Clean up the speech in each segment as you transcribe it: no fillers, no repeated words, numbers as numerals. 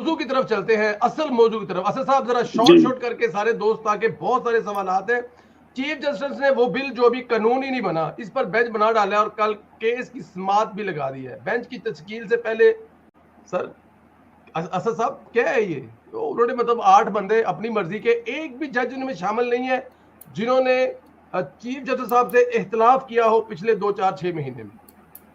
मौजू की तरफ चलते हैं, असल मौजू की तरफ। असद साहब जरा जी। शॉर्ट शॉर्ट करके, सारे दोस्त आके बहुत सारे सवाल हैं। चीफ जस्टिस ने वो बिल जो अभी कानून ही नहीं बना, इस पर बेंच बना डाला है और कल केस की समाअत भी लगा दी है बेंच की तश्कील से पहले। सर असद साहब क्या है ये? उन्होंने मतलब 8 बंदे अपनी मर्जी के, एक भी जज उनमें शामिल नहीं है जिन्होंने चीफ जस्टिस साहब से इख्तलाफ किया हो पिछले 2 4 6 महीने में।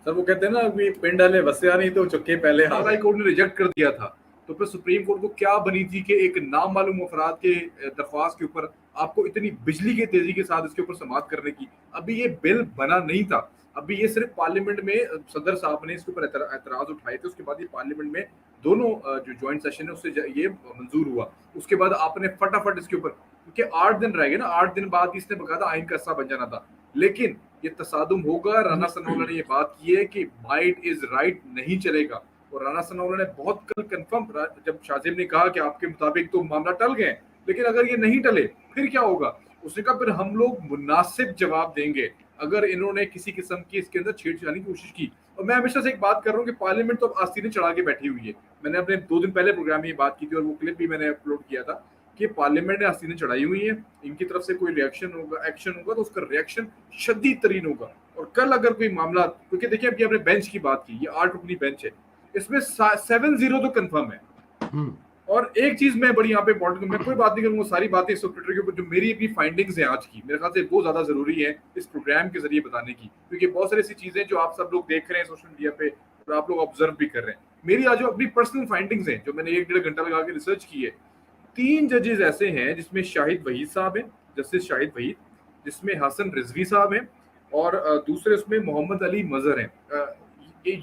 सर वो कहते हैं ना कि पिंड हले वसया नहीं तो चुक्के पहले हाथ। हाई कोर्ट ने रिजेक्ट कर दिया था, तो फिर सुप्रीम कोर्ट को क्या बनी थी कि एक नामालूम अफराद के दरख्वास्त के ऊपर आपको इतनी बिजली की तेजी के साथ इसके ऊपर समाअत करने की। अभी ये बिल बना नहीं था, अभी ये सिर्फ पार्लियामेंट में सदर साहब ने इसके ऊपर एतराज उठाए थे, उसके बाद ये पार्लियामेंट में दोनों जो ज्वाइंट सेशन है उससे ये मंजूर हुआ। उसके बाद आपने फटाफट इसके ऊपर, क्योंकि 8 दिन रह गए ना, 8 दिन बाद इसने बकायदा आइन का हिस्सा बन जाना था। लेकिन ये तसादुम होगा, राना सनाउल्लाह ने ये बात की है कि माइट इज राइट नहीं चलेगा। और राना सनाउल्लाह ने बहुत कल कंफर्म, जब शाजिब ने कहा कि आपके मुताबिक तो मामला टल गए, लेकिन अगर ये नहीं टले फिर क्या होगा, उसने कहा फिर हम लोग मुनासिब जवाब देंगे अगर इन्होंने किसी किस्म की इसके अंदर छेड़छाड़ की कोशिश की। और मैं हमेशा से एक बात कर रहा हूँ कि पार्लियामेंट तो अब आस्तीनें चढ़ा के बैठी हुई है। मैंने अपने 2 दिन पहले प्रोग्राम में ये बात की थी और वो क्लिप भी मैंने अपलोड किया था कि पार्लियामेंट ने आस्तीनें चढ़ाई हुई है, इनकी तरफ से कोई रिएक्शन होगा, एक्शन होगा तो उसका रिएक्शन शदीद तरीन होगा। और कल अगर कोई मामला, क्योंकि देखिए अभी आपने बेंच की बात की, ये 8 रुकनी बेंच है, इसमें 7-0 तो कंफर्म है। और एक चीज मैं बड़ी यहाँ पे इंपॉर्टेंट, मैं कोई बात नहीं करूंगा, सारी बातें इस ट्विटर के ऊपर जो मेरी अपनी फाइंडिंग्स हैं आज की, मेरे ख्याल से वो ज्यादा जरूरी है इस प्रोग्राम के जरिए बताने की, क्योंकि बहुत सारी ऐसी चीजें जो आप सब लोग देख रहे हैं सोशल मीडिया पे और आप लोग ऑब्जर्व भी कर रहे हैं। मेरी आज जो अपनी पर्सनल फाइंडिंग्स हैं जो मैंने 1-1.5 घंटा लगा के रिसर्च की है, 3 जजेस ऐसे हैं जिसमें शाहिद वहीद साहब हैं, जस्टिस शाहिद वहीद, जिसमें हसन रिजवी साहब हैं और दूसरे उसमें मोहम्मद अली मजहर हैं।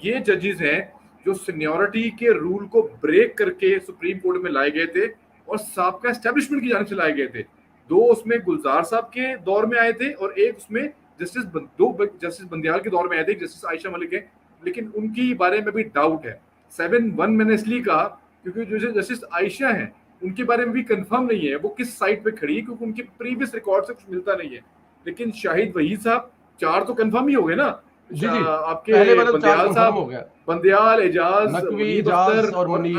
ये जजेस हैं जो सीनियरिटी के रूल को ब्रेक करके सुप्रीम कोर्ट में लाए गए थे और साबका एस्टेब्लिशमेंट की जानिब से लाए गए थे। 2 उसमें गुलजार साहब के दौर में आए थे और एक उसमें दो जस्टिस बंदियाल के दौर में आए थे, जस्टिस आयशा मलिक है, लेकिन उनकी बारे में भी डाउट है। 7-1 मैंने इसलिए कहा क्योंकि जो जस्टिस आयशा हैं उनके बारे में भी कंफर्म नहीं है वो किस साइड पे खड़ी है, क्योंकि उनके प्रीवियस रिकॉर्ड से कुछ मिलता नहीं है। लेकिन शाहिद वहीद साहब 4 तो कंफर्म ही हो गए ना। जी जी, आपके पहले वाला 4 बंदियाल कंफर्म साहब, हो गया। बंदियाल, एजाज, नकवी, मुनीब एजाज अख्तर और मुनीब।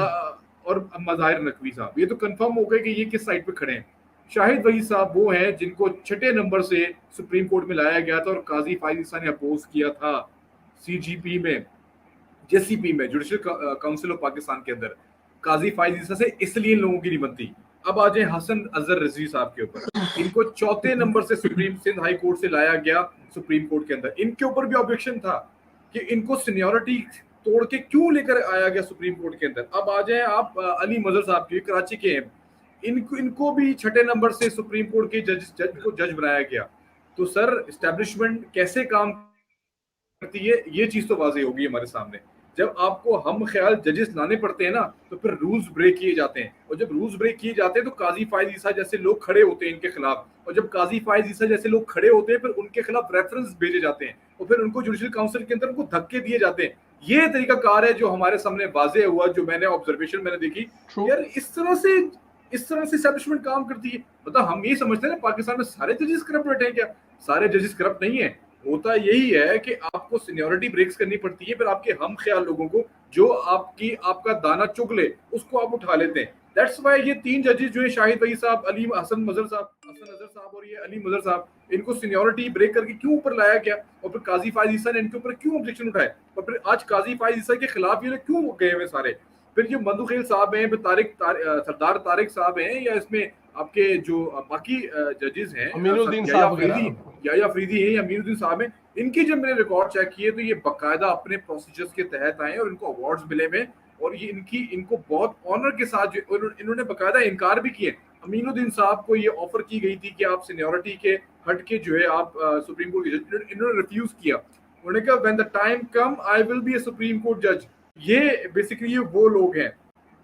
और मज़ाहिर नकवी साहब, ये तो कंफर्म हो गए कि ये किस साइड पे खड़े हैं। शाहिद वहीद साहब वो हैं जिनको 6ठे नंबर से सुप्रीम कोर्ट में लाया गया था और काजी फाइज ईसा ने अपोज किया था सीजीपी में, जेसीपी में, जुडिशल काउंसिल ऑफ पाकिस्तान के अंदर। काजी फाइज ईसा से इसलिए लोगों की नहीं बनती। अब आ जाए हसन अजहर रिजवी साहब के ऊपर, इनको 4थे नंबर से सुप्रीम सिंध हाई कोर्ट से लाया गया सुप्रीम कोर्ट के अंदर। इनके ऊपर भी ऑब्जेक्शन था कि इनको सीनियरिटी तोड़ के क्यों लेकर आया गया सुप्रीम कोर्ट के अंदर। अब आ जाए आप अली मजहर साहब के, कराची के हैं, इनको भी 6ठे नंबर से सुप्रीम कोर्ट के जज को जज बनाया गया। तो सर एस्टेब्लिशमेंट कैसे काम करती है ये चीज तो वाज़ेह होगी हमारे सामने। जब आपको हम ख्याल जजेस लाने पड़ते हैं ना तो फिर रूल्स ब्रेक किए जाते हैं, और जब रूल्स ब्रेक किए जाते हैं तो काजी फाइज ईसा जैसे लोग खड़े होते हैं इनके खिलाफ, और जब काजी फाइज ईसा जैसे लोग खड़े होते हैं फिर उनके खिलाफ रेफरेंस भेजे जाते हैं और फिर उनको जुडिशल काउंसिल के अंदर उनको धक्के दिए जाते हैं। ये तरीका कार है जो हमारे सामने वाज़ेह हुआ, जो मैंने ऑब्जर्वेशन मैंने देखी। यार इस तरह से एस्टेब्लिशमेंट काम करती है। मतलब हम ये समझते हैं ना पाकिस्तान में सारे जजेस करप्ट बैठे हैं, क्या सारे जजेस करप्ट नहीं है। होता यही है कि आपको सीनियरिटी ब्रेक्स करनी पड़ती है, फिर आपके हम ख्याल लोगों को जो आपका दाना चुग ले उसको आप उठा लेते हैं। दैट्स व्हाई ये 3 जजेस जो है, शाहिद वहीद साहब, अली हसन अजहर साहब और ये अली मजहर साहब, इनको सीनियरिटी ब्रेक करके क्यों ऊपर लाया गया, और फिर काजी फाइज ईसा ने इनके ऊपर क्यों ऑब्जेक्शन उठाए, और फिर आज काजी फाइज ईसा के खिलाफ ये क्यों गए हुए सारे। फिर जो मधुखेल साहब हैं, सरदार तारिक साहब हैं, या इसमें आपके जो बाकी जजेस हैं, अमीनुद्दीन या साहब अफरीदी हैं या अमीनुद्दीन साहब हैं, इनकी जब मैंने रिकॉर्ड चेक किए तो ये बाकायदा अपने प्रोसीजर्स के तहत आए और इनको अवार्ड्स मिले हुए, और ये इनको बहुत ऑनर के साथ इन्होंने बाकायदा इनकार भी किए। अमीनुद्दीन साहब को ये ऑफर की गई थी कि आप सीनियरिटी के हट के जो है आप सुप्रीम कोर्ट के जज, इन्होंने रिफ्यूज किया। उन्होंने कहा when the time come I will be a supreme court जज। ये बेसिकली वो लोग हैं।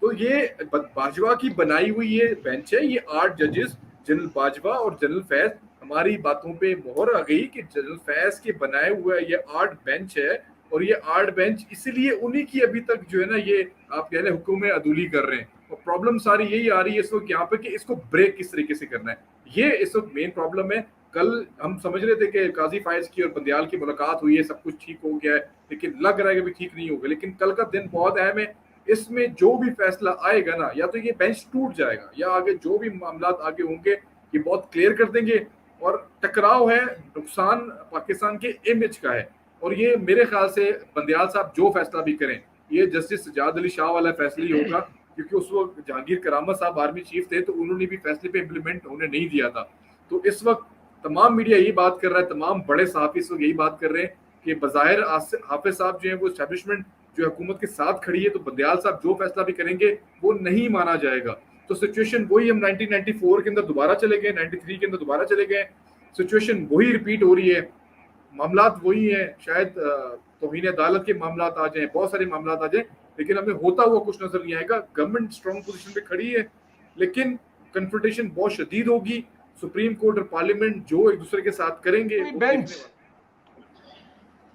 तो ये बाजवा की बनाई हुई ये बेंच है, ये 8 जजेस, जनरल बाजवा और जनरल फैज, हमारी बातों पे मोहर आ गई कि जनरल फैज के बनाए हुए ये 8 बेंच है, और ये 8 बेंच इसलिए उन्हीं की अभी तक जो है ना ये आप कह रहे हुक्म अदूली कर रहे हैं। और प्रॉब्लम सारी यही आ रही है इस वक्त यहाँ पे कि इसको ब्रेक किस तरीके से करना है, ये इस वक्त मेन प्रॉब्लम है। कल हम समझ रहे थे कि काजी फाइज की और बंदियाल की मुलाकात हुई है, सब कुछ ठीक हो गया है, लेकिन लग रहा है कि भी ठीक नहीं होगा। लेकिन कल का दिन बहुत अहम है, इसमें जो भी फैसला आएगा ना, या तो ये बेंच टूट जाएगा या आगे जो भी मामला आगे होंगे ये बहुत क्लियर कर देंगे। और टकराव है, नुकसान पाकिस्तान के इमेज का है। और ये मेरे ख्याल से बंदियाल साहब जो फैसला भी करें, ये जस्टिस सजाद अली शाह वाला फैसला ही होगा, क्योंकि उस वक्त जहांगीर करामत साहब आर्मी चीफ थे तो उन्होंने भी फैसले पे इम्प्लीमेंट होने नहीं दिया था। तो इस वक्त तमाम मीडिया यही बात कर रहा है, तमाम बड़े सहाफी इस वक्त यही बात कर रहे हैं कि बज़ाहिर हाफिज साहब जो है वो एस्टेब्लिशमेंट जो हुकूमत के साथ खड़ी है, तो बंदियाल साहब जो फैसला भी करेंगे वो नहीं माना जाएगा। तो सिचुएशन वही, हम 1994 के अंदर दोबारा चले गए, 93 के अंदर दोबारा चले गए, सिचुएशन वही रिपीट हो रही है, मामलात वही है। शायद तौहीन अदालत के मामलात आ जाए, बहुत सारे मामलात आ जाए, लेकिन हमें होता हुआ कुछ नजर नहीं आएगा। गवर्नमेंट स्ट्रॉन्ग पोजीशन पे खड़ी है, लेकिन कन्फ्रंटेशन बहुत शदीद होगी। सुप्रीम कोर्ट और पार्लियामेंट जो एक दूसरे के साथ करेंगे, बेंच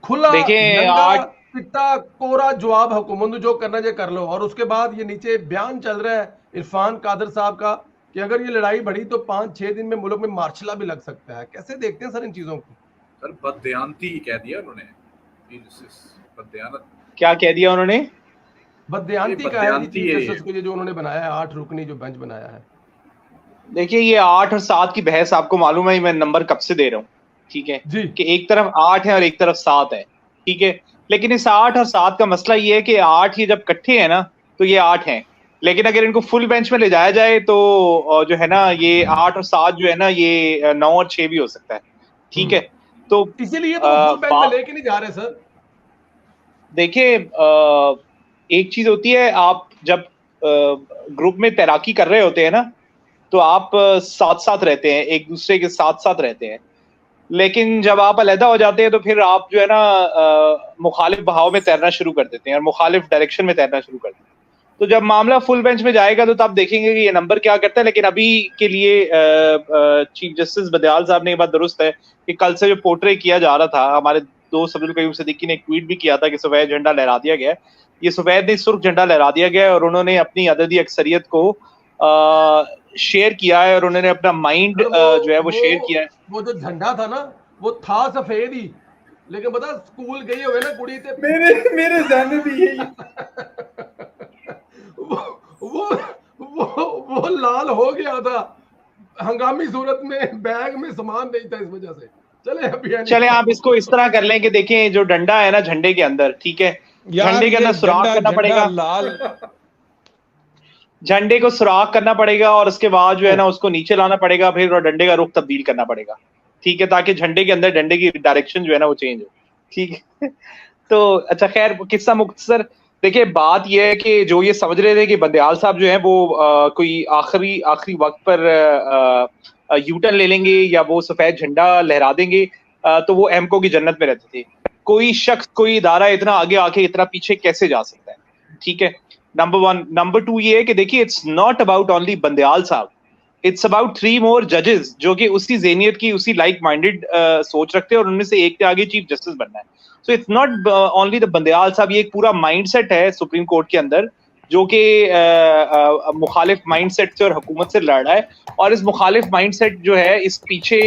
खुला पिट्टा कोरा जवाब, हुकूमत जो करना चाहिए कर लो। और उसके बाद ये नीचे बयान चल रहा है इरफान कादर साहब का कि अगर ये लड़ाई बढ़ी तो 5-6 दिन में मुल्क में मार्शला भी लग सकता है। कैसे देखते हैं सर इन चीजों को? सर बददयानती कह दिया उन्होंने, बददयानत क्या कह दिया उन्होंने? बददयानती का है चीफ जस्टिस को, ये जो उन्होंने बनाया है 8 रुकनी जो बेंच बनाया है। देखिए ये 8 और 7 की बहस आपको मालूम है, मैं नंबर कब से दे रहा हूँ, ठीक है जी, कि एक तरफ 8 है और एक तरफ 7 है, ठीक है। लेकिन इस 8 और 7 का मसला ये है कि 8 ये जब इकट्ठे हैं ना तो ये 8 हैं, लेकिन अगर इनको फुल बेंच में ले जाया जाए तो जो है ना ये 8 और 7 जो है ना ये 9 और 6 भी हो सकता है, ठीक है। तो इसीलिए तो फुल बेंच में लेके नहीं जा रहे सर। देखिए एक चीज होती है, आप जब ग्रुप में तैराकी कर रहे होते हैं ना तो आप साथ साथ रहते हैं, एक दूसरे के साथ साथ रहते हैं, लेकिन जब आप अलहदा हो जाते हैं तो फिर आप जो है ना मुखालिफ बहाव में तैरना शुरू कर देते हैं और मुखालिफ डायरेक्शन में तैरना शुरू कर देते हैं। तो जब मामला फुल बेंच में जाएगा तो तब देखेंगे कि ये नंबर क्या करता है। लेकिन अभी के लिए चीफ जस्टिस बदयाल साहब ने ये बात दुरुस्त है कि कल से जो पोर्ट्रे किया जा रहा था, हमारे दोस्त अब्दुल कयूम सिद्दीकी ने एक ट्वीट भी किया था कि सफेद झंडा लहरा दिया गया, ये सफेद नहीं सुर्ख झंडा लहरा दिया गया और उन्होंने अपनी अददी अक्सरियत को शेयर किया है और उन्होंने अपना माइंड जो है वो शेयर किया है। वो जो झंडा था ना वो था सफेद ही, लेकिन पता स्कूल गई हुए ना कुड़ी थे, मेरे ज़हन में भी यही वो लाल हो गया था हंगामी सूरत में, बैग में सामान नहीं था इस वजह से। चले आप इसको इस तरह कर लें कि देखें जो डंडा है ना झंडे के अंदर, ठीक है, झंडे के अंदर सुराख करना पड़ेगा, लाल झंडे को सुराख करना पड़ेगा और उसके बाद जो है ना उसको नीचे लाना पड़ेगा फिर, और डंडे का रुख तब्दील करना पड़ेगा, ठीक है, ताकि झंडे के अंदर डंडे की डायरेक्शन जो है ना वो चेंज हो, ठीक है। तो अच्छा खैर किस्सा मुख्तसर, देखिए बात यह है कि जो ये समझ रहे थे कि बंदियाल साहब जो है वो कोई आखिरी वक्त पर यूटर्न ले लेंगे या वो सफेद झंडा लहरा देंगे तो वो एमको की जन्नत में रहते थे। कोई शख्स कोई इदारा इतना आगे आके इतना पीछे कैसे जा सकता है, ठीक है, नंबर 1। नंबर 2 ये है कि देखिए it's not about only Bandial साहब, इट्स अबाउट 3 मोर जजेस जो कि उसी ज़हनियत की, उसी लाइक माइंडेड सोच रखते हैं और उनमें से एक के आगे चीफ जस्टिस बनना है। So it's not only the Bandial साहब, ये एक पूरा माइंडसेट है सुप्रीम कोर्ट के अंदर जो कि मुखालिफ माइंडसेट से और हुकूमत से लड़ रहा है। और इस मुखालिफ माइंडसेट जो है इस पीछे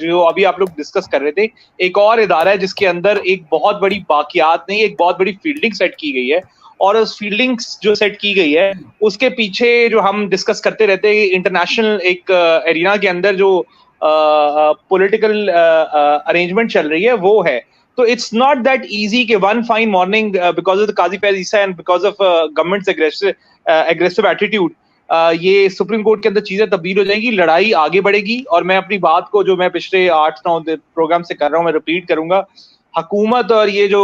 जो अभी आप लोग डिस्कस कर रहे थे, एक और इदारा है जिसके अंदर एक बहुत बड़ी बाकियात नहीं, एक बहुत बड़ी फील्डिंग सेट की गई है और उस फील्डिंग जो सेट की गई है उसके पीछे जो हम डिस्कस करते रहते हैं इंटरनेशनल एक एरिना के अंदर जो पॉलिटिकल अरेंजमेंट चल रही है वो है। तो इट्स नॉट दैट इजी कि one fine morning because of the Qazi Faez Isa and because of governments aggressive attitude ये सुप्रीम कोर्ट के अंदर चीजें तब्दील हो जाएंगी, लड़ाई आगे बढ़ेगी। और मैं अपनी बात को जो मैं पिछले 8-9 प्रोग्राम से कर रहा हूँ मैं रिपीट करूंगा, हुकूमत और ये जो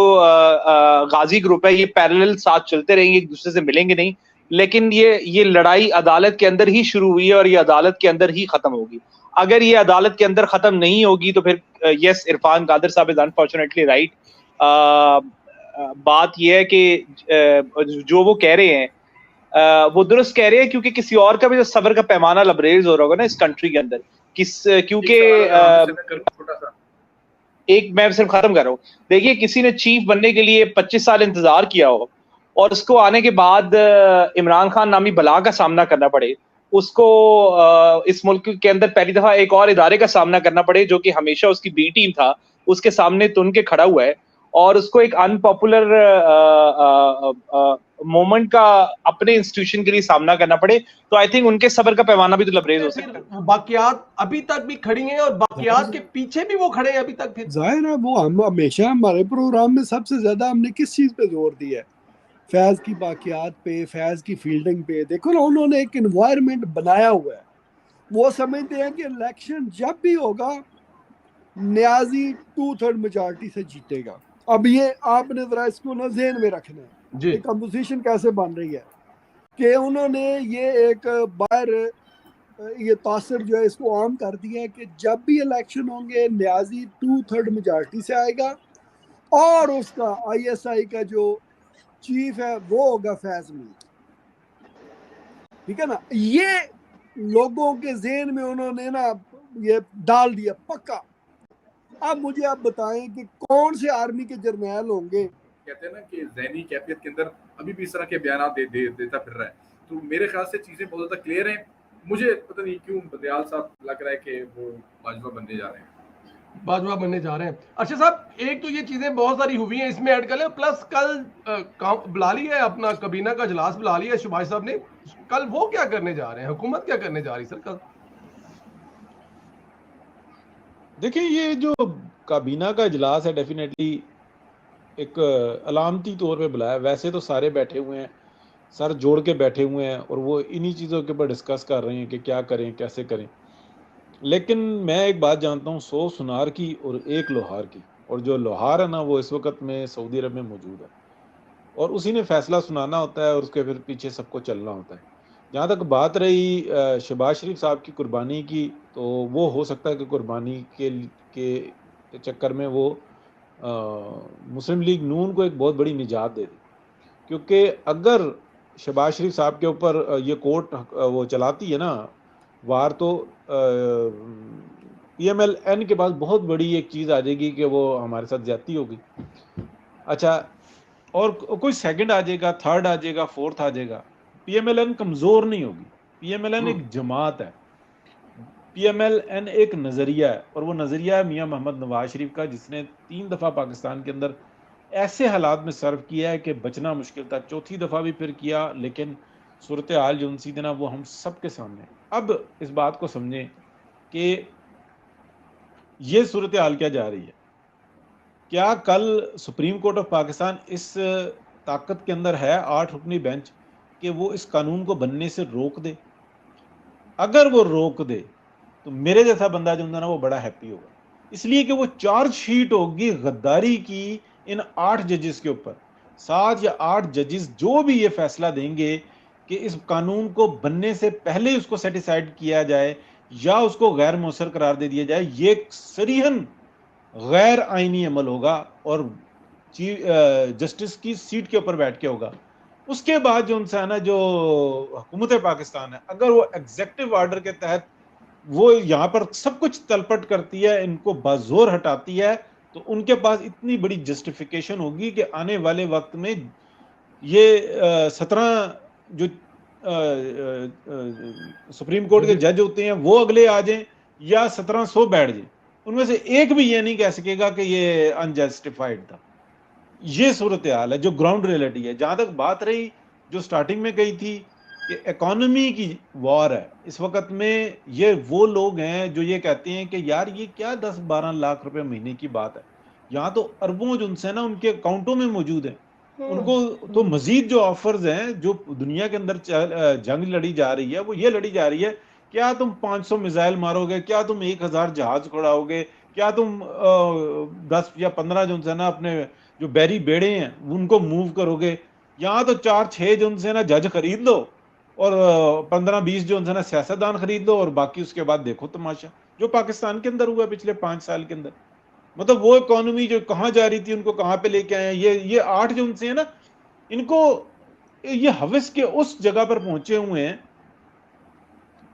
गाजी ग्रुप है ये पैरेलल साथ चलते रहेंगे, एक दूसरे से मिलेंगे नहीं, लेकिन ये लड़ाई अदालत के अंदर ही शुरू हुई है और ये अदालत के अंदर ही खत्म होगी। अगर ये अदालत के अंदर खत्म नहीं होगी तो फिर यस इरफान कादर साहब इज अनफॉर्चुनेटली राइट। बात ये है कि जो वो कह रहे हैं वो दुरुस्त कह रहे हैं, क्योंकि किसी और का भी जो सब्र का पैमाना लबरेज हो रहा होगा ना इस कंट्री के अंदर, क्योंकि एक मैं सिर्फ खत्म कर रहा हूँ, देखिए किसी ने चीफ बनने के लिए 25 साल इंतजार किया हो और उसको आने के बाद इमरान खान नामी बला का सामना करना पड़े, उसको इस मुल्क के अंदर पहली दफा एक और इदारे का सामना करना पड़े जो कि हमेशा उसकी बी टीम था, उसके सामने तुन के खड़ा हुआ है और उसको एक अनपॉपुलर मोमेंट का अपने इंस्टीट्यूशन के लिए सामना करना पड़े, तो आई थिंक उनके सब्र का पैमाना भी तो लबरेज हो सकता है। वो बाकियात अभी तक भी खड़ी हैं और बाकियात के पीछे भी वो खड़े हैं अभी तक। फिर जाहिर है वो हम हमेशा हमारे प्रोग्राम में सबसे ज्यादा हमने किस चीज पे जोर दिया है? फैज की बाकियात पे, फैज की फील्डिंग पे। देखो ना, उन्होंने एक एनवायरनमेंट बनाया हुआ है। वो समझते हैं कि इलेक्शन जब भी होगा न्याजी 2/3 मेजॉरिटी से जीतेगा। अब ये आपने जरा इसको ना ज़हन में रखना है जी कि कंपोजिशन कैसे बन रही है, कि उन्होंने ये एक बाहर ये तासर जो है इसको आम कर दिया है कि जब भी इलेक्शन होंगे न्याजी 2/3 मेजॉरिटी से आएगा और उसका ISI का जो चीफ है वो होगा फैज मीर। ठीक है ना, ये लोगों के ज़हन में उन्होंने ना ये डाल दिया पक्का। अब मुझे आप बताएं कि कौन से आर्मी के जर्नैल होंगे। कहते हैं ना कि ज़हनी कैफियत के अंदर अभी भी इस तरह के बयान देता फिर रहा है, तो मेरे ख्याल से चीज़ें बहुत ज़्यादा क्लियर हैं। मुझे पता नहीं क्यों बदयाल साहब लग रहा है कि वो बाजवा बनने जा रहे हैं, बाजवा बनने जा रहे हैं। अच्छा साहब, एक तो ये चीजें बहुत सारी हुई हैं, इसमें ऐड कर लें, प्लस कल बुला लिया है अपना काबीना का इजलास बुला लिया है शहबाज साहब ने। कल वो क्या करने जा रहे हैं, हुकूमत क्या करने जा रही है सर कल? देखिए, ये जो काबीना का इजलास है डेफिनेटली एक अलामती तौर पे बुलाया। वैसे तो सारे बैठे हुए हैं, सर जोड़ के बैठे हुए हैं और वो इन्हीं चीज़ों के ऊपर डिस्कस कर रहे हैं कि क्या करें कैसे करें। लेकिन मैं एक बात जानता हूँ, 100 सुनार की और 1 लोहार की, और जो लोहार है ना वो इस वक्त में सऊदी अरब में मौजूद है और उसी ने फैसला सुनाना होता है और उसके फिर पीछे सबको चलना होता है। जहाँ तक बात रही शहबाज शरीफ साहब की कुर्बानी की, तो वो हो सकता है कि कुर्बानी के चक्कर में वो मुस्लिम लीग नून को एक बहुत बड़ी निजात दे दी, क्योंकि अगर शहबाज शरीफ साहब के ऊपर ये कोर्ट वो चलाती है ना वार, तो PMLN के पास बहुत बड़ी एक चीज़ आ जाएगी कि वो हमारे साथ ज्यादती होगी। अच्छा, और कोई सेकंड आ जाएगा, थर्ड आ जाएगा, फोर्थ आ जाएगा, PMLN कमज़ोर नहीं होगी। PMLN एक जमात है, PMLN एक नज़रिया है, और वो नज़रिया है मियाँ मोहम्मद नवाज शरीफ का, जिसने 3 दफ़ा पाकिस्तान के अंदर ऐसे हालात में सर्व किया है कि बचना मुश्किल था। 4थी दफ़ा भी फिर किया, लेकिन सूरत हाल जो उनसी देना वो हम सब के सामने। अब इस बात को समझें कि ये सूरत हाल क्या जा रही है। क्या कल सुप्रीम कोर्ट ऑफ पाकिस्तान इस ताकत के अंदर है, 8 रुकनी बेंच, कि वो इस कानून को बनने से रोक दे? अगर वो रोक दे तो मेरे जैसा बंदा जो ना वो बड़ा हैप्पी होगा, इसलिए कि वो चार्जशीट होगी गद्दारी की इन 8 जजेस के ऊपर। 7 या 8 जजेस जो भी ये फैसला देंगे कि इस कानून को बनने से पहले ही उसको सेटिसाइड किया जाए या उसको गैर मौसर करार दे दिया जाए, ये सरीहन गैर आईनी अमल होगा और जस्टिस की सीट के ऊपर बैठ के होगा। उसके बाद जो उनसे है ना, जो हुकूमत पाकिस्तान है, अगर वो एग्जेक्टिव ऑर्डर के तहत वो यहाँ पर सब कुछ तलपट करती है, इनको बाजोर हटाती है, तो उनके पास इतनी बड़ी जस्टिफिकेशन होगी कि आने वाले वक्त में ये 17 जो सुप्रीम कोर्ट के जज होते हैं वो अगले आ जाएं या 1700 बैठ जाएं, उनमें से एक भी ये नहीं कह सकेगा कि ये अनजस्टिफाइड था। ये सूरत हाल है जो ग्राउंड रियलिटी है। जहां तक बात रही जो स्टार्टिंग में कही थी कि इकोनॉमी की वॉर है इस वक्त में, ये वो लोग हैं जो ये कहते हैं कि यार ये क्या 10-12 लाख रुपए महीने की बात है। यहाँ तो अरबों जो उनसे ना उनके अकाउंटों में मौजूद है, उनको तो मजीद जो ऑफर्स हैं, जो दुनिया के अंदर जंग लड़ी जा रही है वो ये लड़ी जा रही है, क्या तुम 500 मिसाइल मारोगे, क्या तुम 1000 जहाज खड़ाओगे, क्या तुम 10 या 15 जो उनसे ना अपने जो बैरी बेड़े हैं उनको मूव करोगे। यहाँ तो 4-6 जो उनसे ना जज खरीद लो और 15-20 जो उनसे ना सियासतदान खरीद लो और बाकी उसके बाद देखो तमाशा जो पाकिस्तान के अंदर हुआ पिछले 5 साल के अंदर। मतलब वो इकोनॉमी जो कहाँ जा रही थी उनको कहाँ पे लेके आए। ये 8 जो उनसे है ना, इनको ये हवस के उस जगह पर पहुंचे हुए हैं,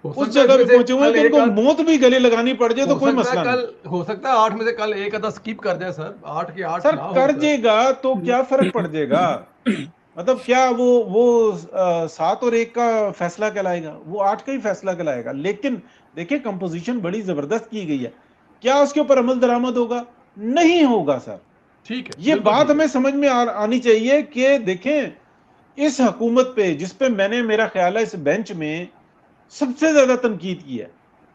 उस जगह पे पहुंचे हुए हैं कि उनको मौत भी गले लगानी पड़ जाए तो कोई मसला नहीं। हो सकता है 8 में से कल एक आधा स्किप कर जाए सर, 8 के 8 सर कर जाएगा तो क्या फर्क पड़ जाएगा। मतलब क्या वो 7 और 1 का फैसला कहलाएगा, वो 8 का ही फैसला कहलाएगा। लेकिन देखिए कंपोजिशन बड़ी जबरदस्त की गई है, क्या उसके ऊपर अमल दरामद होगा? नहीं होगा सर, ठीक है, ये बिल्कुल बात ठीक है। हमें समझ में आनी चाहिए कि देखें इस हुकूमत पे, जिस पे मैंने, मेरा ख्याल है इस बेंच में सबसे ज्यादा तनकीद की है,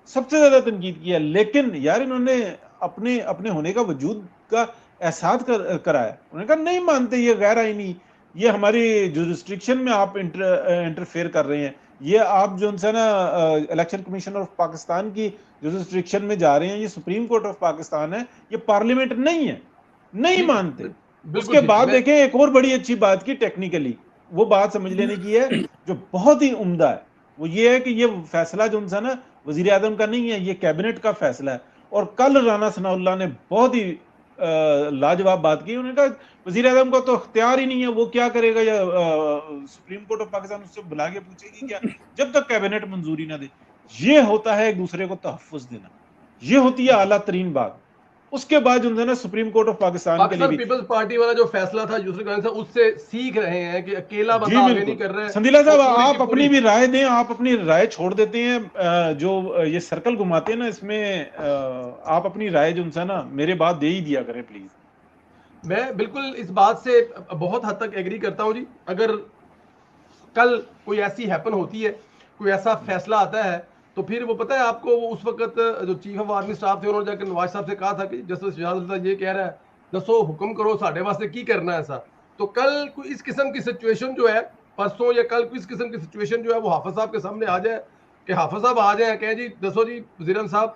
सबसे ज्यादा तनकीद की है, लेकिन यार इन्होंने अपने अपने होने का वजूद का एहसास कराया। उन्होंने कहा नहीं मानते, ये गैर आईनी, ये हमारी जुरिस्डिक्शन में आप इंटरफेयर कर रहे हैं, ये आप जो है ना इलेक्शन कमीशन ऑफ पाकिस्तान की जुरिस्डिक्शन में जा रहे हैं, ये सुप्रीम कोर्ट ऑफ पाकिस्तान है, ये पार्लियामेंट नहीं है, नहीं ठीक है, मानते। बिल्कुल उसके ठीक है। बाद मैं देखें एक और बड़ी अच्छी बात की टेक्निकली, वो बात समझ लेने की है जो बहुत ही उम्दा है, वो ये है कि ये फैसला जो है ना वजीर आजम का नहीं है, ये कैबिनेट का फैसला है। और कल राना सनाउल्लाह ने बहुत ही लाजवाब बात की। उन्होंने कहा वजीर आजम का तो अख्तियार ही नहीं है, वो क्या करेगा, या सुप्रीम कोर्ट ऑफ पाकिस्तान उससे बुला के पूछेगी क्या, जब तक कैबिनेट मंजूरी ना दे। ये होता है एक दूसरे को तहफ्फुज देना, ये होती है आला तरीन बात। उसके बाद जो है ना सुप्रीम कोर्ट ऑफ पाकिस्तान के लिए पाकिस्तान भी, पीपल्स पार्टी वाला जो फैसला था यूसुफ गंज साहब, उससे सीख रहे हैं कि अकेला जी बंदा आगे नहीं बिल्कुल। कर रहा है। संदीला साहब, वो पूरी आप की अपनी पूरी भी राय दें, आप अपनी राय छोड़ देते हैं, जो ये सर्कल घुमाते हैं ना इसमें, आप अपनी राय जो है ना मेरे बाद दे ही दिया करें प्लीज। मैं बिल्कुल इस बात से बहुत हद तक एग्री करता हूं जी। अगर कल कोई ऐसी हैपन होती है, कोई ऐसा फैसला आता है, तो फिर वो पता है आपको, वो उस वक्त जो चीफ ऑफ आर्मी स्टाफ थे, उन्होंने जाकर नवाज साहब से कहा था कि जस्टिस शहजाद ये कह रहा है, दसो हुक्म करो साढ़े वास्ते की करना है ऐसा। तो कल कोई इस किस्म की सिचुएशन जो है, परसों या कल कोई इस किस्म की सिचुएशन जो है वो हाफिज साहब के सामने आ जाए, कि हाफिज साहब आ जाए, कहें जी दसो जी वजीर साहब,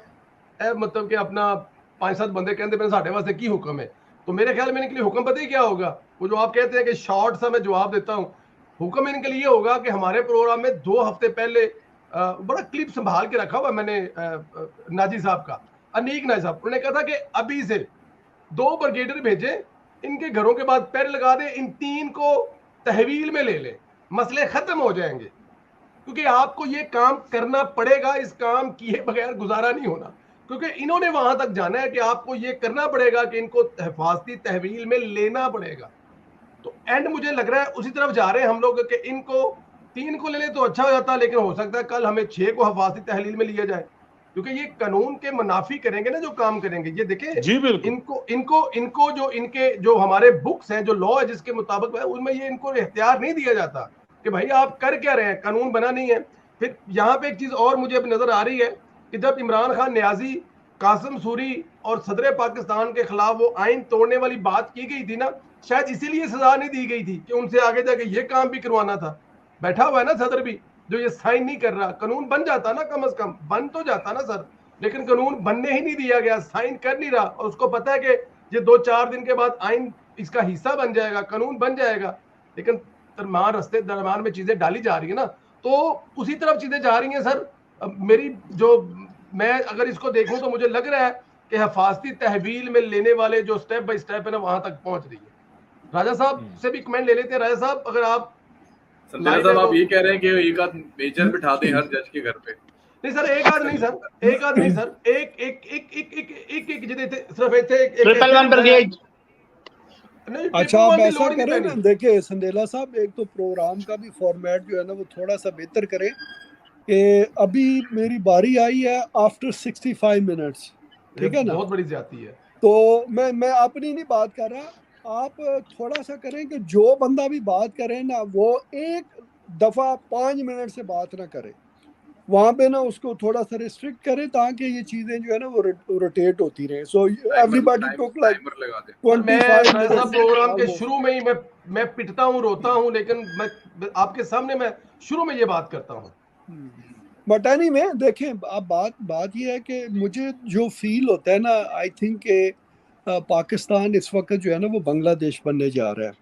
मतलब कि अपना 5-7 बंदे कहते मैंने साढ़े वास्ते की हुक्म है, तो मेरे ख्याल में इनके लिए हुक्म पता ही क्या होगा, वो जो आप कहते हैं कि शॉर्ट सा मैं जवाब देता हूँ, हुक्म इनके लिए होगा कि हमारे प्रोग्राम में 2 हफ्ते पहले बड़ा क्लिप संभाल के रखा हुआ मैंने नाजी साहब का, अनीक नाजी साहब, उन्होंने कहा था कि अभी से 2 ब्रिगेडियर भेजे, इनके घरों के बाद पैर लगा दे, इन 3 को तहवील में ले ले, मसले खत्म हो जाएंगे। क्योंकि आपको ये काम करना पड़ेगा, इस काम किए बगैर गुजारा नहीं होना, क्योंकि इन्होंने वहां तक जाना है कि आपको ये करना पड़ेगा कि इनको हिफाजती तहवील में लेना पड़ेगा। तो एंड मुझे लग रहा है उसी तरफ जा रहे हैं हम लोग कि इनको 3 को ले ले तो अच्छा हो जाता, लेकिन हो सकता है कल हमें 6 को हिफाजती तहलील में लिया जाए, क्योंकि ये कानून के मुनाफी करेंगे ना जो काम करेंगे। ये देखें, जी बिल्कुल। इनको जो इनके जो हमारे बुक्स हैं, जो लॉ है जिसके मुताबिक है, उनमें ये इनको इख्तियार नहीं दिया जाता कि भाई आप कर क्या रहे हैं, कानून बना नहीं है। फिर यहाँ पे एक चीज और मुझे अब नजर आ रही है कि जब इमरान खान न्याजी, कासिम सूरी और सदर पाकिस्तान के खिलाफ वो आइन तोड़ने वाली बात की गई थी ना, शायद इसीलिए सजा नहीं दी गई थी कि उनसे आगे जाके ये काम भी करवाना था। बैठा हुआ है ना सदर भी, जो ये साइन नहीं कर रहा, कानून बन जाता ना, कम से कम बन तो जाता ना सर, लेकिन कानून बनने ही नहीं दिया गया, साइन कर नहीं रहा, और उसको पता है कि ये 2-4 दिन के बाद आइन इसका हिस्सा बन जाएगा, कानून बन जाएगा, लेकिन दरम्यान में चीजें डाली जा रही है ना, तो उसी तरफ चीजें जा रही हैं सर। मेरी जो, मैं अगर इसको देखूं तो मुझे लग रहा है कि हिफाजती तहवील में लेने वाले जो स्टेप बाय स्टेप है ना, वहां तक पहुंच रही है। राजा साहब से भी कमेंट ले लेते हैं। राजा साहब, अगर आप संजय साहब, आप ये कह रहे हैं कि एक आध मेजर बिठा दें हर जज के घर पे? नहीं सर, एक आध नहीं सर, एक आध नहीं सर, एक एक एक एक एक एक जिदे सिर्फ इतने एक ट्रिपल वन ब्रिगेड। अच्छा, आप ऐसा करें ना, देखिए संदेला साहब, एक तो प्रोग्राम का भी फॉर्मेट जो है ना वो थोड़ा सा बेहतर करें कि अभी मेरी बारी आई है आफ्टर 65 मिनट्स, ठीक है ना, बहुत बड़ी ज्यादती है। तो मैं अपनी नहीं बात कर रहा, आप थोड़ा सा करें कि जो बंदा भी बात करे ना वो एक दफा 5 मिनट से बात ना करे, वहां पे ना उसको थोड़ा सा रिस्ट्रिक्ट करें ताकि ये चीजें जो है ना वो रोटेट होती रहे। So everybody took like 25 minutes. Programme के शुरू में ही मैं पिटता हूँ, रोता हूँ, लेकिन मैं आपके सामने मैं शुरू में ये बात करता हूँ। बट एनीवे देखें, अब बात ये है कि मुझे जो फील होता है ना, आई थिंक पाकिस्तान इस वक्त जो है ना वो बांग्लादेश बनने जा रहा है।